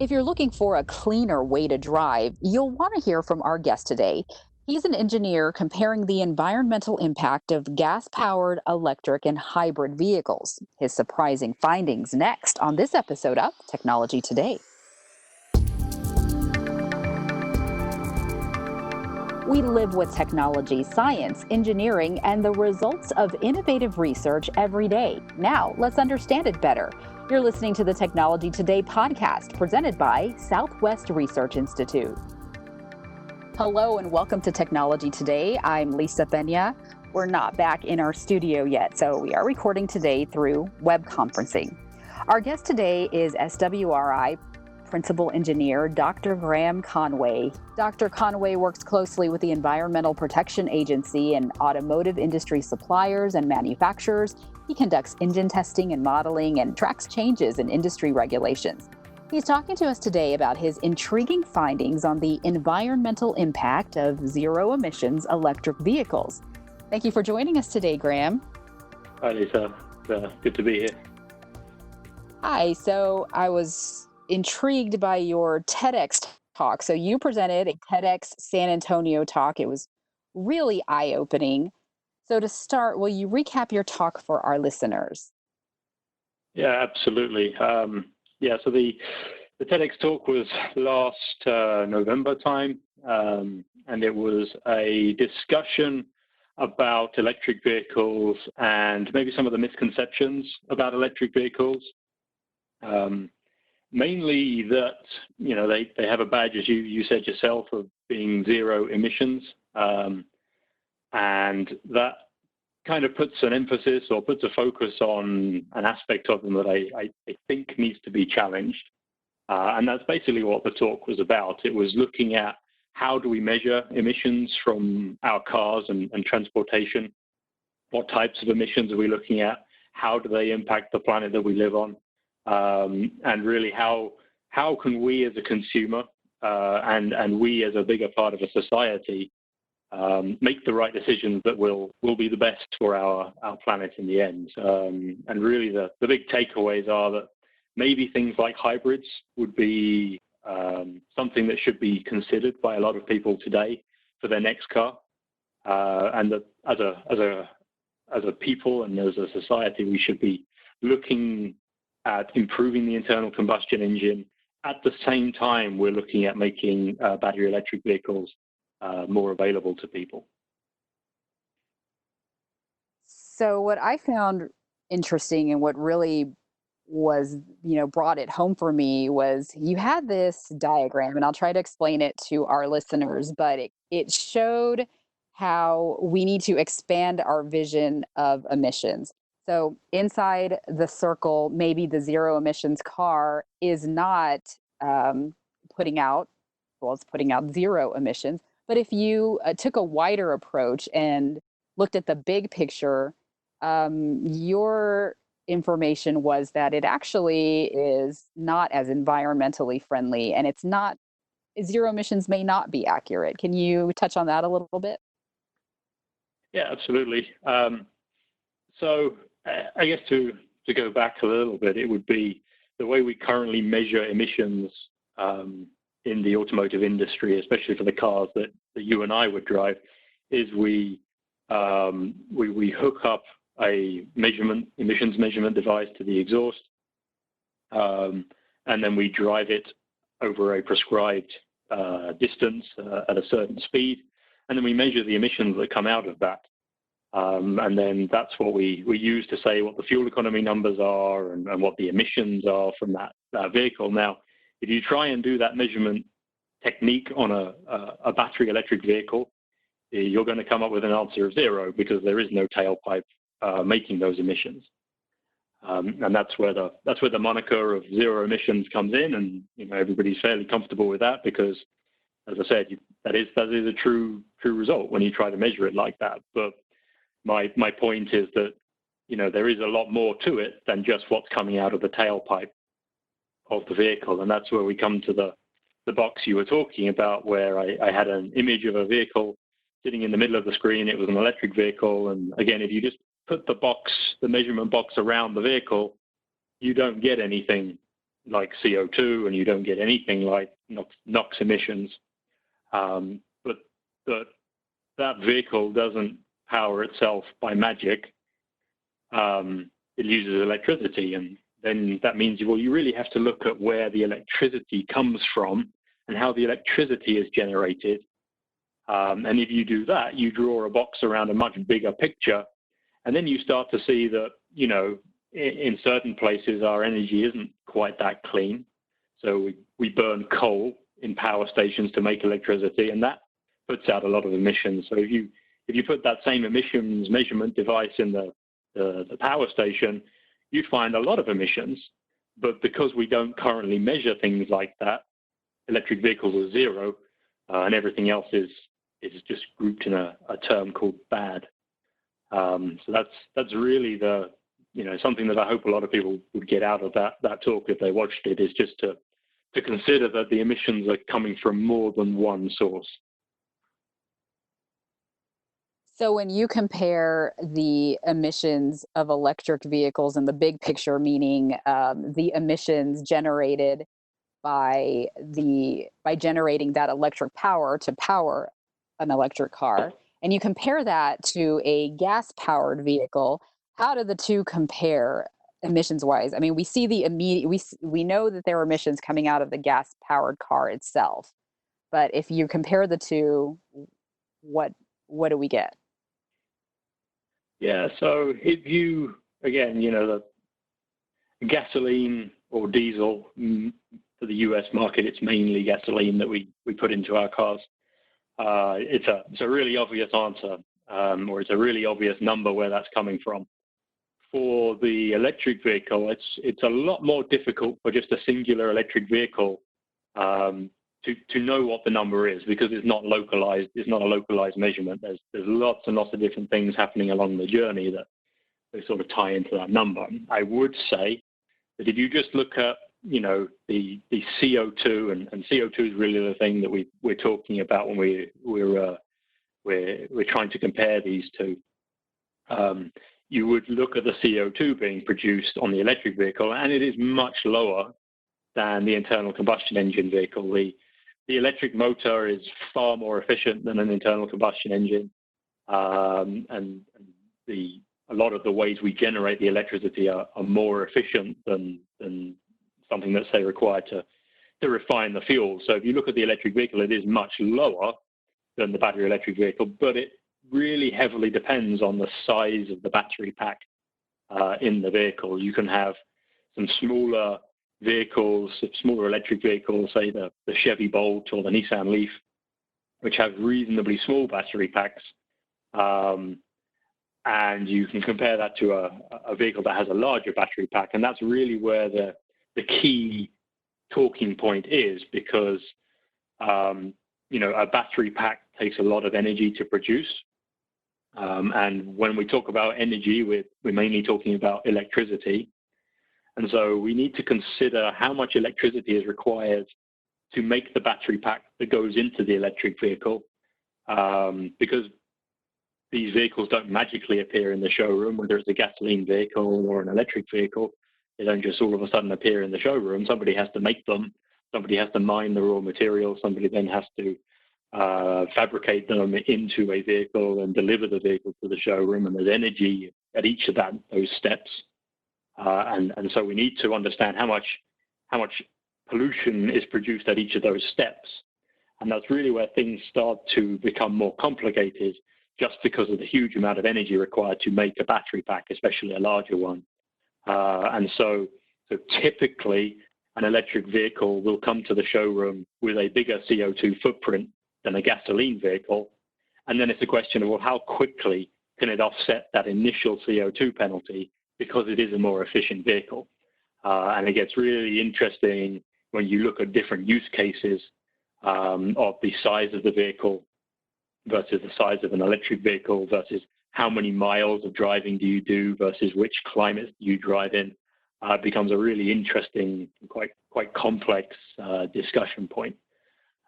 If you're looking for a cleaner way to drive, you'll want to hear from our guest today. He's an engineer comparing the environmental impact of gas powered, electric, and hybrid vehicles. His surprising findings next on this episode of Technology Today. We live with technology, science, engineering, and the results of innovative research every day. Now, let's understand it better. You're listening to the Technology Today podcast presented by Southwest Research Institute. Hello and welcome to Technology Today. I'm Lisa Benya. We're not back in our studio yet, so we are recording today through web conferencing. Our guest today is SwRI Principal Engineer Dr. Graham Conway. Dr. Conway works closely with the Environmental Protection Agency and automotive industry suppliers and manufacturers. He conducts engine testing and modeling and tracks changes in industry regulations. He's talking to us today about his intriguing findings on the environmental impact of zero emissions electric vehicles. Thank you for joining us today, Graham. Hi, Lisa. Good to be here. Hi. So I was intrigued by your TEDx talk. So you presented a TEDx San Antonio talk. It was really eye-opening. So to start, will you recap your talk for our listeners? Yeah, absolutely. So the TEDx talk was last November time, and it was a discussion about electric vehicles and maybe some of the misconceptions about electric vehicles. Mainly that, they have a badge, as you said yourself, of being zero emissions. And that kind of puts an emphasis or puts a focus on an aspect of them that I think needs to be challenged. And that's basically what the talk was about. It was looking at how do we measure emissions from our cars and transportation? What types of emissions are we looking at? How do they impact the planet that we live on? And really how can we as a consumer and we as a bigger part of a society make the right decisions that will be the best for our planet in the end. And really the big takeaways are that maybe things like hybrids would be something that should be considered by a lot of people today for their next car. And that as a people and as a society, we should be looking at improving the internal combustion engine. At the same time, we're looking at making battery electric vehicles more available to people. So what I found interesting and what really was, brought it home for me was you had this diagram, and I'll try to explain it to our listeners, but it showed how we need to expand our vision of emissions. So inside the circle, maybe the zero emissions car is not putting out, it's putting out zero emissions. But if you took a wider approach and looked at the big picture, your information was that it actually is not as environmentally friendly, and it's not, zero emissions may not be accurate. Can you touch on that a little bit? Yeah, absolutely. So I guess to go back a little bit, it would be the way we currently measure emissions in the automotive industry, especially for the cars that you and I would drive, is we hook up a emissions measurement device to the exhaust, and then we drive it over a prescribed distance at a certain speed, and then we measure the emissions that come out of that. And then that's what we use to say what the fuel economy numbers are and what the emissions are from that vehicle. Now, if you try and do that measurement technique on a battery electric vehicle, you're going to come up with an answer of zero because there is no tailpipe making those emissions. And that's where the moniker of zero emissions comes in, and everybody's fairly comfortable with that because, as I said, that is a true result when you try to measure it like that. But my point is that there is a lot more to it than just what's coming out of the tailpipe of the vehicle, and that's where we come to the box you were talking about, where I had an image of a vehicle sitting in the middle of the screen. It was an electric vehicle, and again, if you just put the measurement box around the vehicle, you don't get anything like CO2, and you don't get anything like NOx emissions. But that vehicle doesn't power itself by magic. It uses electricity, and then that means, well, you really have to look at where the electricity comes from and how the electricity is generated. And if you do that, you draw a box around a much bigger picture, and then you start to see that, in certain places our energy isn't quite that clean. So we burn coal in power stations to make electricity, and that puts out a lot of emissions. So if you put that same emissions measurement device in the power station, you'd find a lot of emissions. But because we don't currently measure things like that, electric vehicles are zero, and everything else is just grouped in a term called bad. So that's really something that I hope a lot of people would get out of that talk if they watched it, is just to consider that the emissions are coming from more than one source. So when you compare the emissions of electric vehicles in the big picture, meaning the emissions generated by generating that electric power to power an electric car, and you compare that to a gas-powered vehicle, how do the two compare emissions-wise? I mean, we see the immediate, we know that there are emissions coming out of the gas-powered car itself, but if you compare the two, what do we get? Yeah, so if you, again, the gasoline or diesel, for the US market, it's mainly gasoline that we put into our cars. It's a really obvious answer, or it's a really obvious number where that's coming from. For the electric vehicle, it's a lot more difficult for just a singular electric vehicle to know what the number is, because it's not localized. It's not a localized measurement. There's lots and lots of different things happening along the journey that they sort of tie into that number. I would say that if you just look at the CO2, and CO2 is really the thing that we're talking about when we're trying to compare these two. You would look at the CO2 being produced on the electric vehicle, and it is much lower than the internal combustion engine vehicle. The electric motor is far more efficient than an internal combustion engine, and a lot of the ways we generate the electricity are more efficient than something that's, say, required to refine the fuel. So if you look at the electric vehicle, it is much lower than the battery electric vehicle, but it really heavily depends on the size of the battery pack in the vehicle. You can have some smaller vehicles, smaller electric vehicles, say the Chevy Bolt or the Nissan Leaf, which have reasonably small battery packs. And you can compare that to a vehicle that has a larger battery pack. And that's really where the key talking point is, because a battery pack takes a lot of energy to produce. And when we talk about energy, we're mainly talking about electricity. And so we need to consider how much electricity is required to make the battery pack that goes into the electric vehicle, because these vehicles don't magically appear in the showroom, whether it's a gasoline vehicle or an electric vehicle. They don't just all of a sudden appear in the showroom. Somebody has to make them. Somebody has to mine the raw materials. Somebody then has to fabricate them into a vehicle and deliver the vehicle to the showroom. And there's energy at each of those steps. And so we need to understand how much pollution is produced at each of those steps. And that's really where things start to become more complicated, just because of the huge amount of energy required to make a battery pack, especially a larger one. And so typically an electric vehicle will come to the showroom with a bigger CO2 footprint than a gasoline vehicle. And then it's a question of, well, how quickly can it offset that initial CO2 penalty, because it is a more efficient vehicle. And it gets really interesting when you look at different use cases of the size of the vehicle versus the size of an electric vehicle, versus how many miles of driving do you do versus which climates do you drive in. It becomes a really interesting, quite complex discussion point.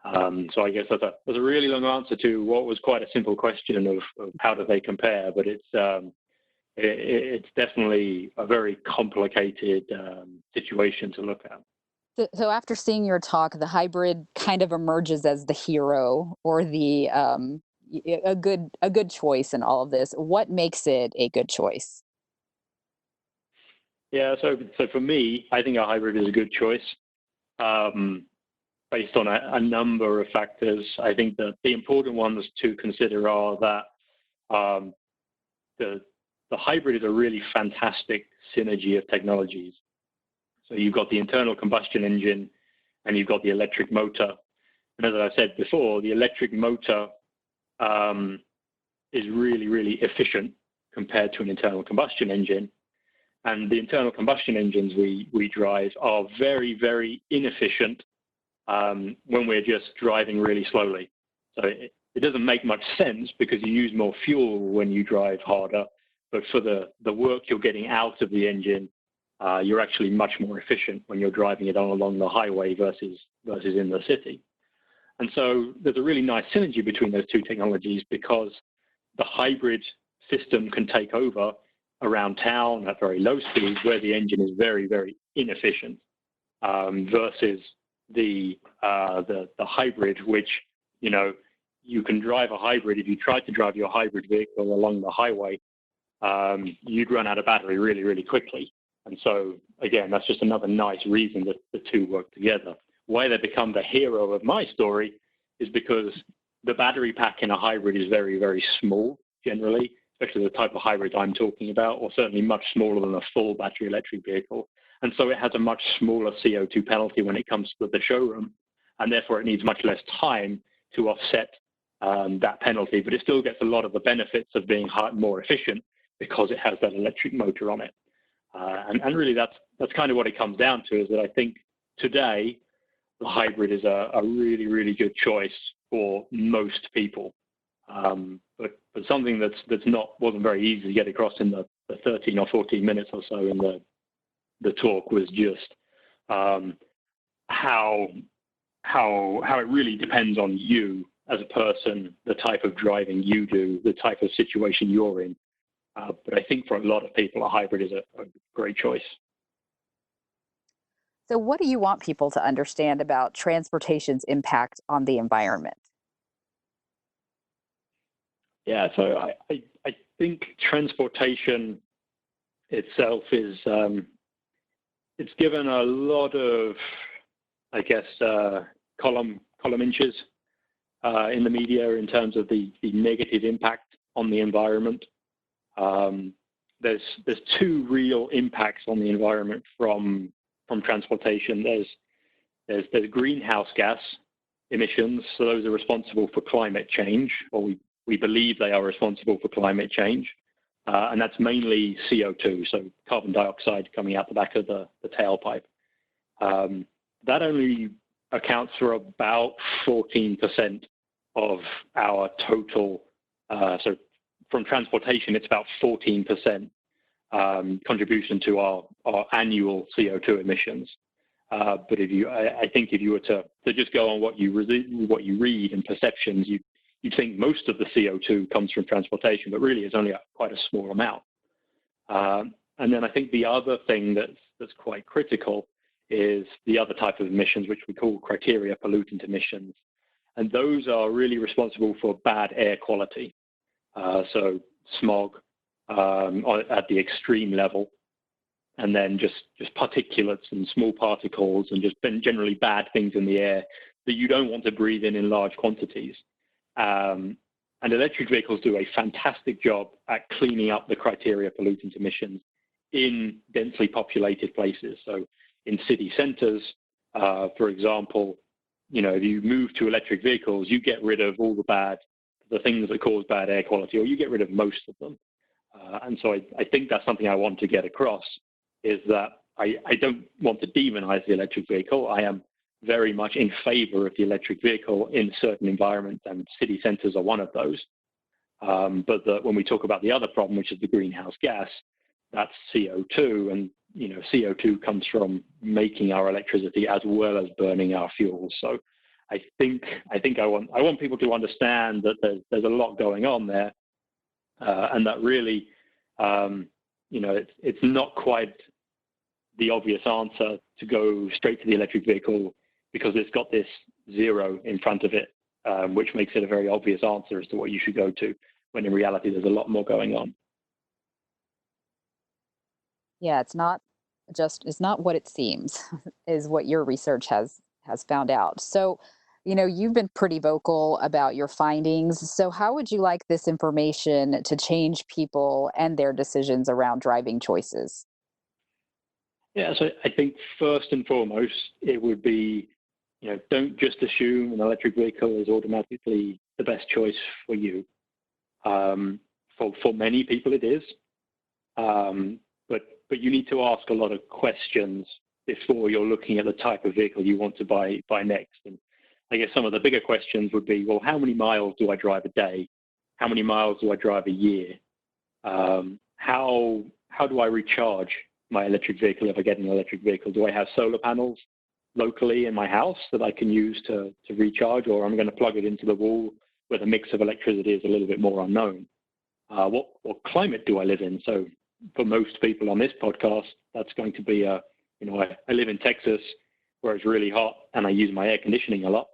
So I guess that's a really long answer to what was quite a simple question of how do they compare, but it's definitely a very complicated situation to look at. So after seeing your talk, the hybrid kind of emerges as the hero or a good choice in all of this. What makes it a good choice? Yeah, so for me, I think a hybrid is a good choice um, based on a number of factors. I think that the important ones to consider are that the the hybrid is a really fantastic synergy of technologies. So you've got the internal combustion engine and you've got the electric motor. And as I said before, the electric motor um, is really, really efficient compared to an internal combustion engine. And the internal combustion engines we drive are very, very inefficient when we're just driving really slowly. So it doesn't make much sense because you use more fuel when you drive harder, but for the work you're getting out of the engine, you're actually much more efficient when you're driving it on along the highway versus in the city. And so there's a really nice synergy between those two technologies because the hybrid system can take over around town at very low speeds where the engine is very, very inefficient versus the hybrid, which, you know, you can drive a hybrid. If you tried to drive your hybrid vehicle along the highway, you'd run out of battery really, really quickly. And so, again, that's just another nice reason that the two work together. Why they become the hero of my story is because the battery pack in a hybrid is very, very small, generally, especially the type of hybrid I'm talking about, or certainly much smaller than a full battery electric vehicle. And so it has a much smaller CO2 penalty when it comes to the showroom, and therefore it needs much less time to offset that penalty, but it still gets a lot of the benefits of being more efficient because it has that electric motor on it. And really that's kind of what it comes down to, is that I think today the hybrid is a really, really good choice for most people. But something wasn't very easy to get across in the 13 or 14 minutes or so in the talk was just how it really depends on you as a person, the type of driving you do, the type of situation you're in. But I think for a lot of people, a hybrid is a great choice. So, what do you want people to understand about transportation's impact on the environment? Yeah, so I think transportation itself is it's given a lot of, I guess, column inches in the media in terms of the negative impact on the environment. There's two real impacts on the environment from transportation. There's greenhouse gas emissions, so those are responsible for climate change, or we believe they are responsible for climate change, and that's mainly CO2, so carbon dioxide coming out the back of the tailpipe. That only accounts for about 14% of our total. So from transportation, it's about 14% contribution to our annual CO2 emissions. But I think if you were to just go on what you read and perceptions, you'd think most of the CO2 comes from transportation, but really it's only quite a small amount. And then I think the other thing that's quite critical is the other type of emissions, which we call criteria pollutant emissions. And those are really responsible for bad air quality. So smog at the extreme level, and then just particulates and small particles and just generally bad things in the air that you don't want to breathe in large quantities. And electric vehicles do a fantastic job at cleaning up the criteria pollutant emissions in densely populated places. So in city centers, for example, if you move to electric vehicles, you get rid of all the things that cause bad air quality, or you get rid of most of them. And so I think that's something I want to get across, is that I don't want to demonize the electric vehicle. I am very much in favor of the electric vehicle in certain environments, and city centers are one of those. But when we talk about the other problem, which is the greenhouse gas, that's CO2, and CO2 comes from making our electricity as well as burning our fuels. So I think I want people to understand that there's a lot going on there, and that really, it's not quite the obvious answer to go straight to the electric vehicle because it's got this 0 in front of it, which makes it a very obvious answer as to what you should go to, when in reality there's a lot more going on. Yeah, it's not what it seems, is what your research has found out. So, you've been pretty vocal about your findings. So, how would you like this information to change people and their decisions around driving choices? Yeah, so I think first and foremost, it would be, don't just assume an electric vehicle is automatically the best choice for you. For many people, it is, but you need to ask a lot of questions before you're looking at the type of vehicle you want to buy next. And I guess some of the bigger questions would be, well, how many miles do I drive a day? How many miles do I drive a year? How do I recharge my electric vehicle if I get an electric vehicle? Do I have solar panels locally in my house that I can use to recharge, or I'm going to plug it into the wall where the mix of electricity is a little bit more unknown? What climate do I live in? So for most people on this podcast, that's going to be, I live in Texas where it's really hot and I use my air conditioning a lot,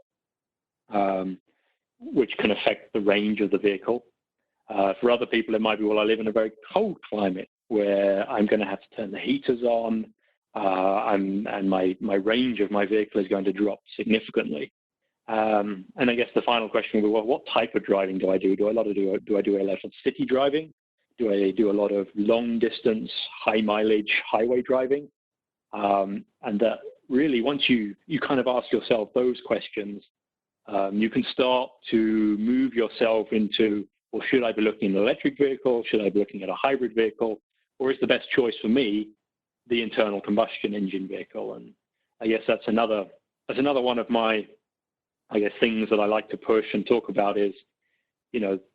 which can affect the range of the vehicle. For other people, it might be, well, I live in a very cold climate where I'm going to have to turn the heaters on, and my range of my vehicle is going to drop significantly. And I guess the final question will be, well, what type of driving do I do? Do I do a lot of city driving? Do I do a lot of long distance, high mileage highway driving? And that really, once you kind of ask yourself those questions, you can start to move yourself into, well, should I be looking at an electric vehicle? Should I be looking at a hybrid vehicle? Or is the best choice for me the internal combustion engine vehicle? And I guess that's another one of my, things that I like to push and talk about is,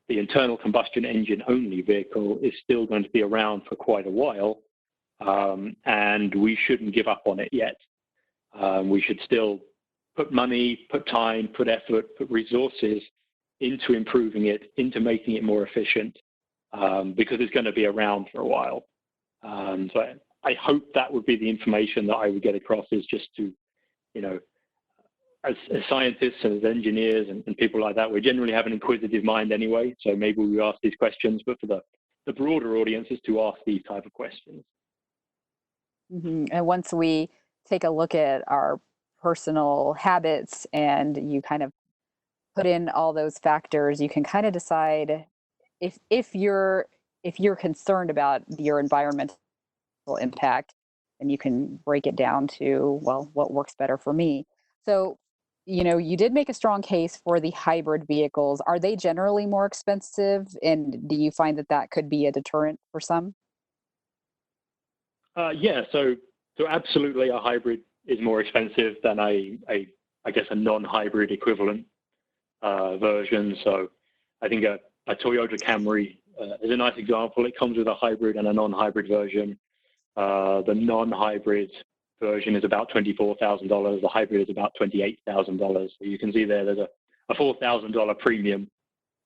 the internal combustion engine only vehicle is still going to be around for quite a while, and we shouldn't give up on it yet. We should still put money, put time, put effort, put resources into improving it, into making it more efficient, because it's going to be around for a while. So I hope that would be the information that I would get across, is just to, as scientists and as engineers and people like that, we generally have an inquisitive mind anyway. So maybe we ask these questions, but for the broader audience is to ask these type of questions. And once we take a look at our personal habits and you kind of put in all those factors, you can kind of decide if you're concerned about your environmental impact, and you can break it down to, well, what works better for me. So, you did make a strong case for the hybrid vehicles. Are they generally more expensive? And do you find that could be a deterrent for some? Yeah, so absolutely a hybrid is more expensive than I guess a non-hybrid equivalent version. So I think a Toyota Camry is a nice example. It comes with a hybrid and a non-hybrid version. The non-hybrid version is about $24,000. The hybrid is about $28,000. So you can see there's a $4,000 premium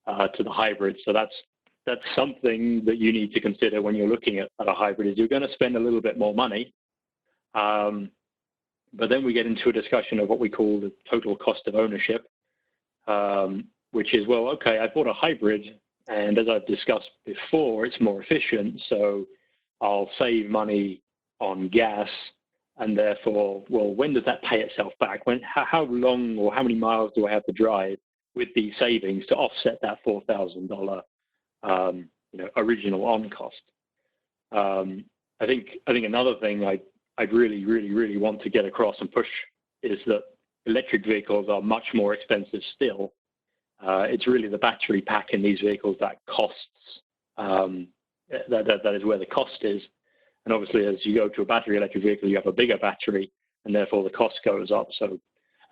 to the hybrid. So that's something that you need to consider when you're looking at a hybrid, is you're going to spend a little bit more money. But then we get into a discussion of what we call the total cost of ownership, which is, well, okay, I bought a hybrid, and as I've discussed before, it's more efficient, so I'll save money on gas, and therefore, well, when does that pay itself back? How long or how many miles do I have to drive with these savings to offset that $4,000 original on cost? I think another thing I'd really want to get across and push is that electric vehicles are much more expensive still. It's really the battery pack in these vehicles that costs. That is where the cost is. And obviously, as you go to a battery electric vehicle, you have a bigger battery, and therefore the cost goes up. So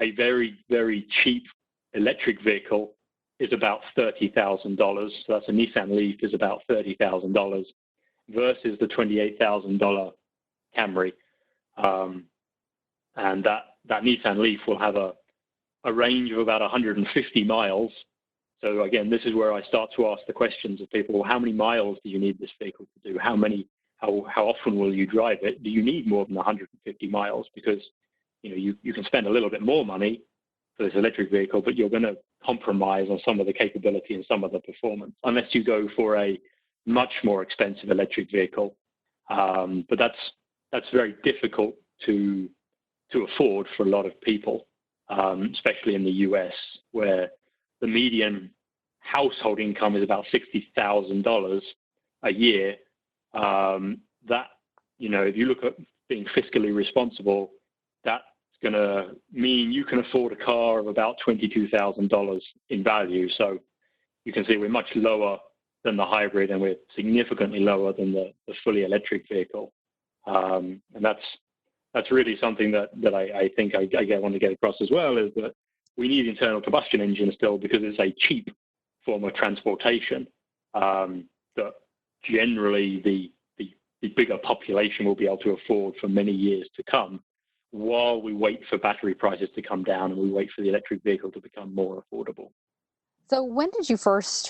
a very, very cheap electric vehicle is about $30,000. So that's a Nissan Leaf is about $30,000 versus the $28,000 Camry. And that Nissan Leaf will have a range of about 150 miles. So again, this is where I start to ask the questions of people, well, how many miles do you need this vehicle to do? How many how often will you drive it? Do you need more than 150 miles? Because you can spend a little bit more money for this electric vehicle, but you're going to compromise on some of the capability and some of the performance, unless you go for a much more expensive electric vehicle. But that's very difficult to afford for a lot of people, especially in the US, where the median household income is about $60,000 a year. That, if you look at being fiscally responsible, that's going to mean you can afford a car of about $22,000 in value. So you can see we're much lower than the hybrid, and we're significantly lower than the fully electric vehicle. And that's really something that I think I want to get across as well, is that we need internal combustion engines still, because it's a cheap form of transportation that generally the bigger population will be able to afford for many years to come, while we wait for battery prices to come down and we wait for the electric vehicle to become more affordable. So when did you first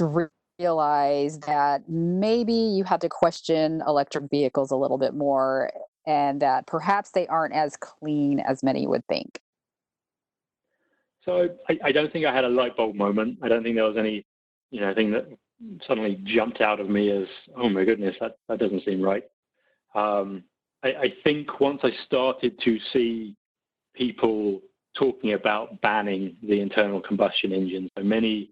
realize that maybe you had to question electric vehicles a little bit more, and that perhaps they aren't as clean as many would think? So I don't think I had a light bulb moment. I don't think there was any thing that suddenly jumped out of me as, oh my goodness, that doesn't seem right. I think once I started to see people talking about banning the internal combustion engine, so many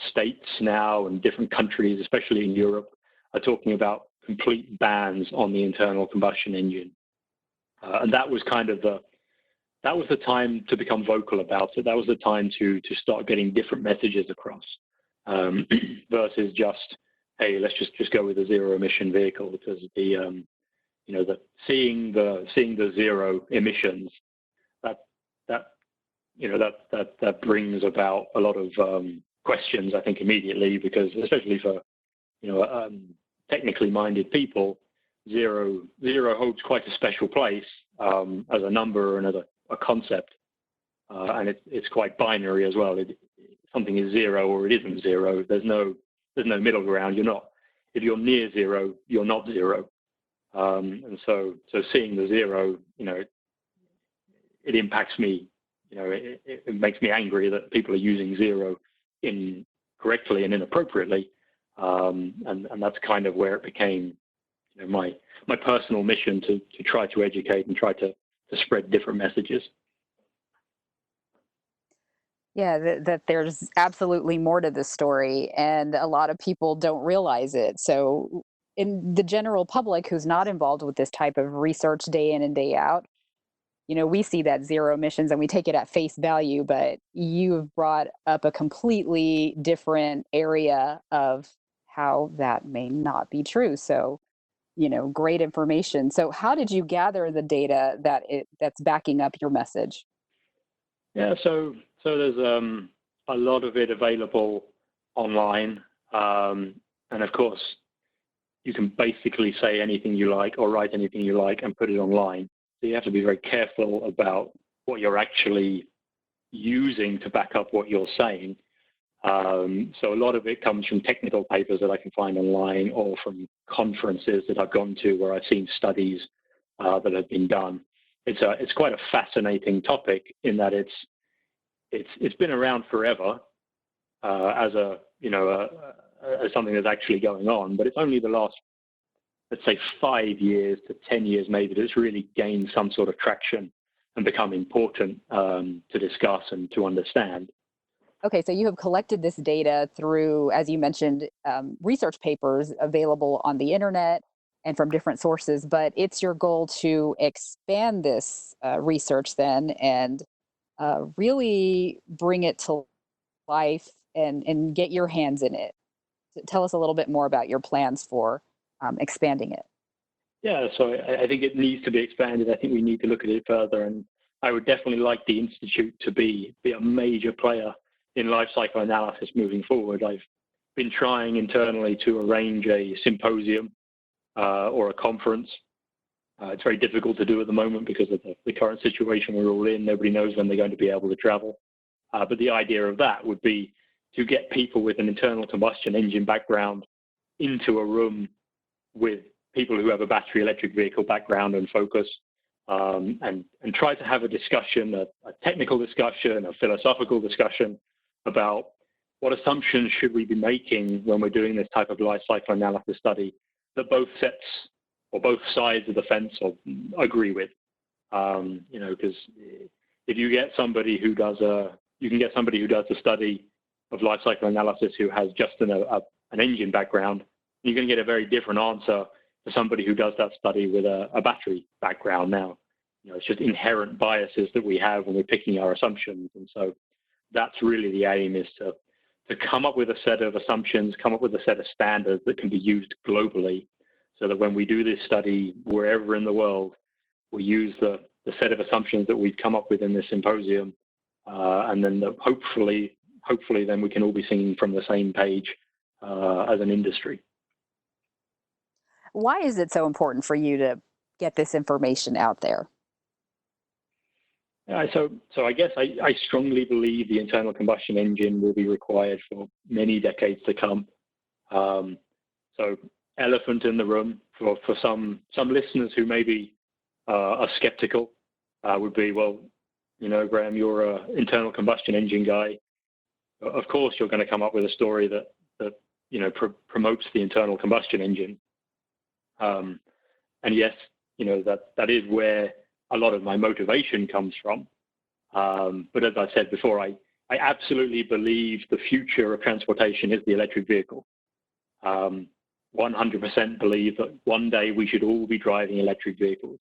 states now and different countries, especially in Europe, are talking about complete bans on the internal combustion engine. And that was kind of the time to become vocal about it. That was the time to start getting different messages across, versus just, hey, let's just go with a zero emission vehicle, because seeing the zero emissions, that brings about a lot of questions, I think, immediately, because especially for technically minded people, zero holds quite a special place as a number and as a concept, and it's quite binary as well. Something is zero or it isn't zero. There's no middle ground. If you're near zero, you're not zero. And so seeing the zero, it impacts me. It makes me angry that people are using zero incorrectly and inappropriately. And that's kind of where it became my personal mission to try to educate and try to spread different messages. Yeah, that there's absolutely more to this story, and a lot of people don't realize it. So, in the general public who's not involved with this type of research day in and day out, we see that zero emissions and we take it at face value, but you've brought up a completely different area of how that may not be true. So, great information. So, how did you gather the data that's backing up your message? Yeah, so there's a lot of it available online, and of course, you can basically say anything you like or write anything you like and put it online. So you have to be very careful about what you're actually using to back up what you're saying. So a lot of it comes from technical papers that I can find online, or from conferences that I've gone to where I've seen studies that have been done. It's quite a fascinating topic, in that it's been around forever as as something that's actually going on, but it's only the last, let's say, 5 years to 10 years maybe, that it's really gained some sort of traction and become important to discuss and to understand. Okay, so you have collected this data through, as you mentioned, research papers available on the internet and from different sources, but it's your goal to expand this research then, and really bring it to life, and get your hands in it. Tell us a little bit more about your plans for expanding it. Yeah, so I think it needs to be expanded. I think we need to look at it further, and I would definitely like the Institute to be a major player in life cycle analysis moving forward. I've been trying internally to arrange a symposium or a conference. It's very difficult to do at the moment because of the current situation we're all in. Nobody knows when they're going to be able to travel. But the idea of that would be to get people with an internal combustion engine background into a room with people who have a battery electric vehicle background and focus, and try to have a discussion, a technical discussion, a philosophical discussion about what assumptions should we be making when we're doing this type of life cycle analysis study that both sets or both sides of the fence agree with. Because if you get somebody who does you can get somebody who does the study of life cycle analysis who has just an engine background, you're going to get a very different answer to somebody who does that study with a battery background. Now, it's just inherent biases that we have when we're picking our assumptions. And so that's really the aim, is to come up with a set of assumptions, come up with a set of standards that can be used globally, so that when we do this study wherever in the world, we use the set of assumptions that we've come up with in this symposium, and then hopefully then we can all be singing from the same page as an industry. Why is it so important for you to get this information out there? So I guess I strongly believe the internal combustion engine will be required for many decades to come. So elephant in the room for some listeners who maybe are skeptical would be, well, Graham, you're an internal combustion engine guy. Of course, you're going to come up with a story that promotes the internal combustion engine. And yes, that is where a lot of my motivation comes from. But as I said before, I absolutely believe the future of transportation is the electric vehicle. 100% believe that one day we should all be driving electric vehicles.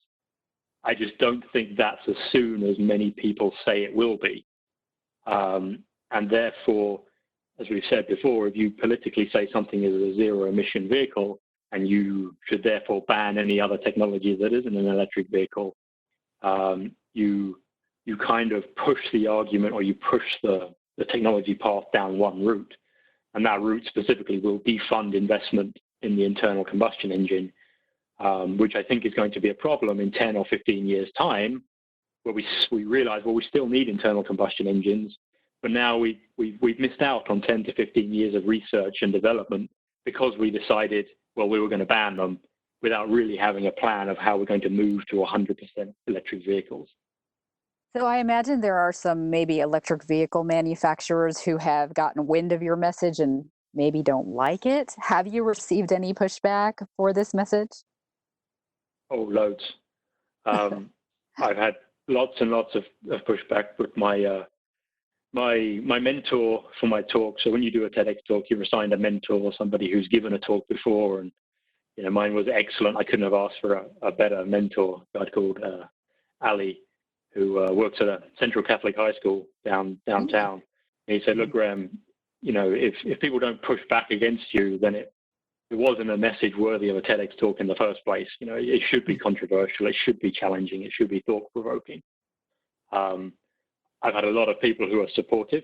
I just don't think that's as soon as many people say it will be. And therefore, as we've said before, if you politically say something is a zero emission vehicle, and you should therefore ban any other technology that isn't an electric vehicle, you kind of push the argument, or you push the technology path down one route. And that route specifically will defund investment in the internal combustion engine, which I think is going to be a problem in 10 or 15 years' time, where we realize, well, we still need internal combustion engines, but now we've missed out on 10 to 15 years of research and development because we decided, well, we were going to ban them without really having a plan of how we're going to move to 100% electric vehicles. So I imagine there are some maybe electric vehicle manufacturers who have gotten wind of your message and maybe don't like it. Have you received any pushback for this message? Oh, loads. I've had lots and lots of pushback with my mentor for my talk. So when you do a TEDx talk, you're assigned a mentor or somebody who's given a talk before, and mine was excellent. I couldn't have asked for a better mentor. A guy called Ali, who works at a Central Catholic High School downtown. And he said, "Look, Graham, if people don't push back against you, then it wasn't a message worthy of a TEDx talk in the first place. It should be controversial. It should be challenging. It should be thought-provoking." I've had a lot of people who are supportive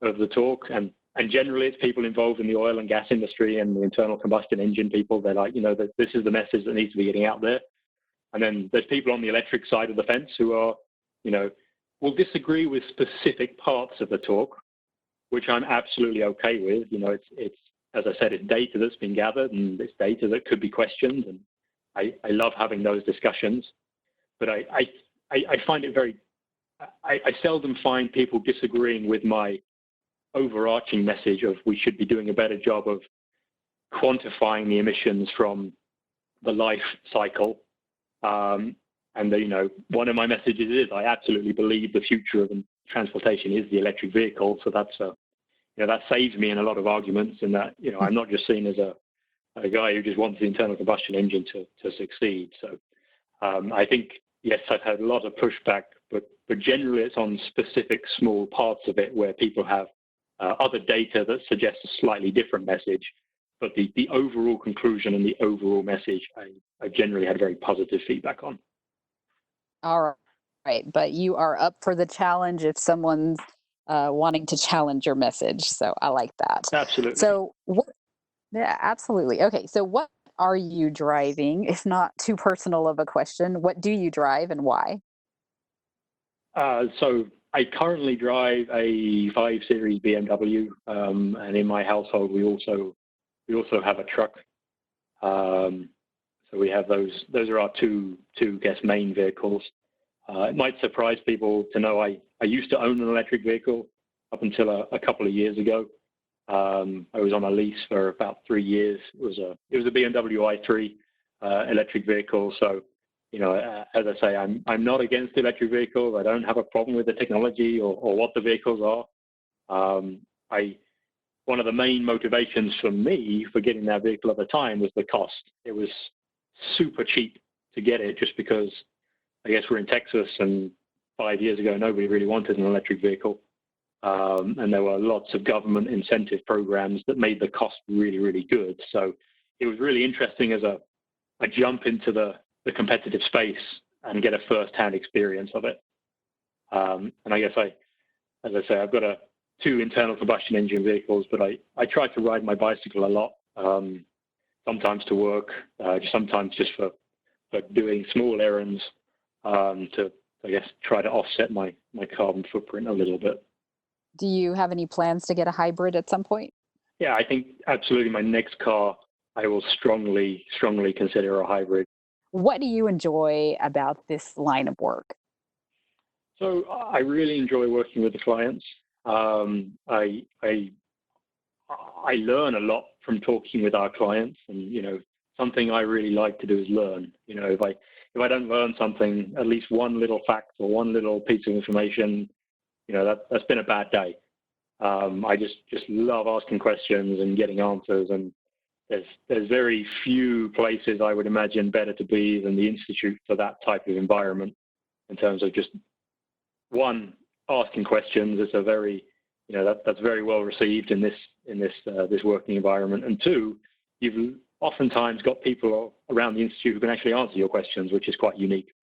of the talk, and generally it's people involved in the oil and gas industry and the internal combustion engine people. They're like, that this is the message that needs to be getting out there. And then there's people on the electric side of the fence who are, will disagree with specific parts of the talk, which I'm absolutely okay with. It's as I said, it's data that's been gathered, and it's data that could be questioned, and I love having those discussions. But I find it I seldom find people disagreeing with my overarching message of we should be doing a better job of quantifying the emissions from the life cycle. And one of my messages is I absolutely believe the future of transportation is the electric vehicle. So that's that saves me in a lot of arguments, in that I'm not just seen as a guy who just wants the internal combustion engine to succeed. So I think, yes, I've had a lot of pushback, but generally it's on specific small parts of it where people have other data that suggests a slightly different message. But the overall conclusion and the overall message, I generally had very positive feedback on. All right. But you are up for the challenge if someone's wanting to challenge your message. So I like that. Absolutely. So yeah, absolutely. Okay. So what are you driving? If not too personal of a question, what do you drive and why? So I currently drive a 5 Series BMW, and in my household we also have a truck. So So we have those. Those are our two main vehicles. It might surprise people to know I used to own an electric vehicle up until a couple of years ago. I was on a lease for about 3 years. It was a BMW i3 electric vehicle. So, as I say, I'm not against electric vehicles. I don't have a problem with the technology or what the vehicles are. One of the main motivations for me for getting that vehicle at the time was the cost. It was super cheap to get it just because I guess we're in Texas, and 5 years ago, nobody really wanted an electric vehicle. And there were lots of government incentive programs that made the cost really, really good. So it was really interesting as a jump into the competitive space and get a first-hand experience of it. And I guess as I say, I've got two internal combustion engine vehicles, but I try to ride my bicycle a lot, sometimes to work, sometimes just for doing small errands, to, I guess, try to offset my carbon footprint a little bit. Do you have any plans to get a hybrid at some point? Yeah, I think absolutely my next car, I will strongly consider a hybrid. What do you enjoy about this line of work? So I really enjoy working with the clients. I learn a lot from talking with our clients, and something I really like to do is learn. If I don't learn something, at least one little fact or one little piece of information, that's been a bad day. I just love asking questions and getting answers, and there's very few places I would imagine better to be than the Institute for that type of environment in terms of just one, asking questions. It's a very that's very well received in this working environment, and two, you've oftentimes got people around the Institute who can actually answer your questions, which is quite unique.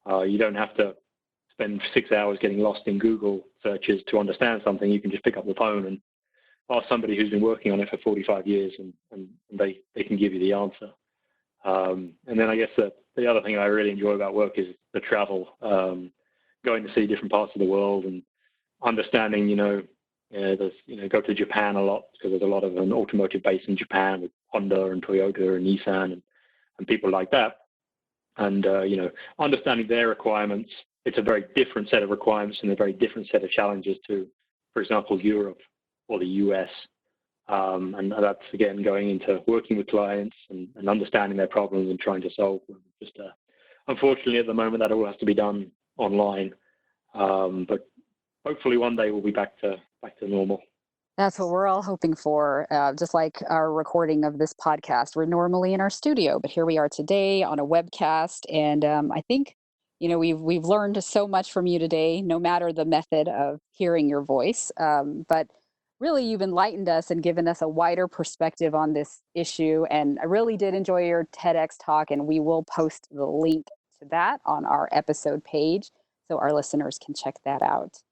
You don't have to spend 6 hours getting lost in Google searches to understand something. You can just pick up the phone and ask somebody who's been working on it for 45 years, and they can give you the answer. And then I guess the other thing I really enjoy about work is the travel, going to see different parts of the world and understanding, go to Japan a lot because there's a lot of an automotive base in Japan with Honda and Toyota and Nissan and people like that. And, understanding their requirements, it's a very different set of requirements and a very different set of challenges to, for example, Europe or the US. And that's, again, going into working with clients and understanding their problems and trying to solve them. Unfortunately, at the moment, that all has to be done online. But hopefully one day we'll be back to normal. That's what we're all hoping for. Just like our recording of this podcast, we're normally in our studio, but here we are today on a webcast. And I think, we've learned so much from you today, no matter the method of hearing your voice. But really, you've enlightened us and given us a wider perspective on this issue. And I really did enjoy your TEDx talk, and we will post the link to that on our episode page so our listeners can check that out.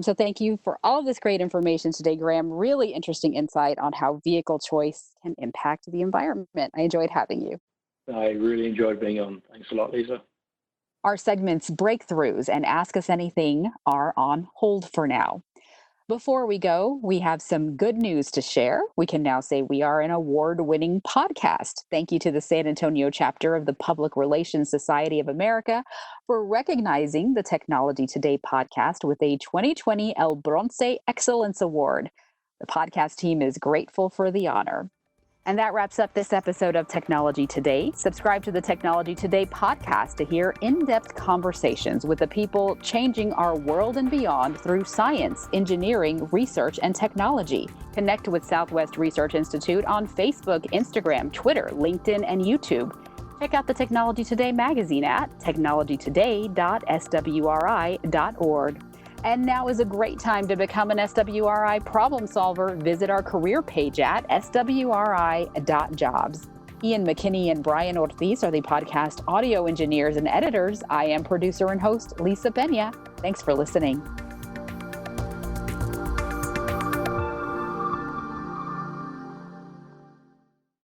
So thank you for all of this great information today, Graham. Really interesting insight on how vehicle choice can impact the environment. I enjoyed having you. I really enjoyed being on. Thanks a lot, Lisa. Our segments Breakthroughs and Ask Us Anything are on hold for now. Before we go, we have some good news to share. We can now say we are an award-winning podcast. Thank you to the San Antonio chapter of the Public Relations Society of America for recognizing the Technology Today podcast with a 2020 El Bronce Excellence Award. The podcast team is grateful for the honor. And that wraps up this episode of Technology Today. Subscribe to the Technology Today podcast to hear in-depth conversations with the people changing our world and beyond through science, engineering, research, and technology. Connect with Southwest Research Institute on Facebook, Instagram, Twitter, LinkedIn, and YouTube. Check out the Technology Today magazine at technologytoday.swri.org. And now is a great time to become an SwRI problem solver. Visit our career page at swri.jobs. Ian McKinney and Brian Ortiz are the podcast audio engineers and editors. I am producer and host Lisa Pena. Thanks for listening.